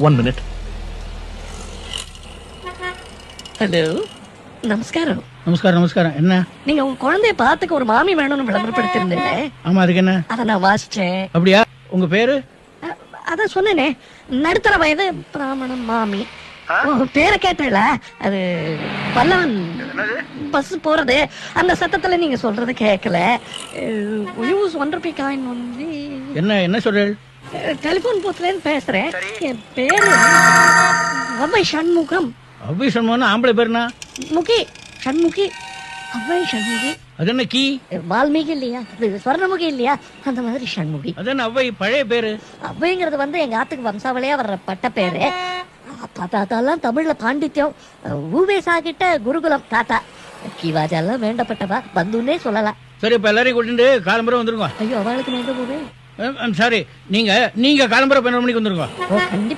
1 minute. Hello, நமஸ்காரம். நமஸ்காரம் நமஸ்காரம். என்ன? நீங்க உங்க குழந்தைய பார்த்துக்க ஒரு மாமி வேணும்னு விளம்பரப்படுத்திருந்தேனே. ஆமா, அதுக்கு என்ன? அத நான் வாசிச்சேன். அப்படியா? உங்க பேரு? அதான் சொன்னேனே, நடுத்தர வயது பிராமணன் மாமி. பேரை கேட்டல, அது பல்லவன் பஸ் போறது, அந்த சத்தத்துல நீங்க சொல்றது கேட்கல. Use 1 Ruby coin only. என்ன சொல்றேன்? டெலிபோன் பூத்துல இருந்து பேசுறேன். என் பேரு அவ்வை சண்முகம். அவ்வை சண்முகம் ஆம்பளை பேருனா? முகி சண்முகி. அவ்வை சண்முகி. அது என்ன கீ? வால்மீகி இல்லையா, ஸ்வர்ணமுகி இல்லையா, அந்த மாதிரி சண்முகி. அது என்ன அவ்வை பழைய பேரு? அவ்வைங்கிறது வந்து எங்க ஆத்துக்கு வம்சாவளியா வர்ற பட்ட பேரு. தாத்தாலாம் தமிழ்ல பாண்டித்யம். ஊவேசா கிட்ட குருகுலம் தாத்தா. கிவாஜெல்லாம் வேண்டப்பட்டவா, பந்துன்னே சொல்லலாம். சரி, இப்ப எல்லாரையும் கூட்டிட்டு காலம்பரை வந்துருங்க. ஐயோ, அவளுக்கு நான் எங்க போவேன்? சாரி, நீங்க காலம்பரை 12 மணிக்கு வந்துருங்க. கண்டிப்பா.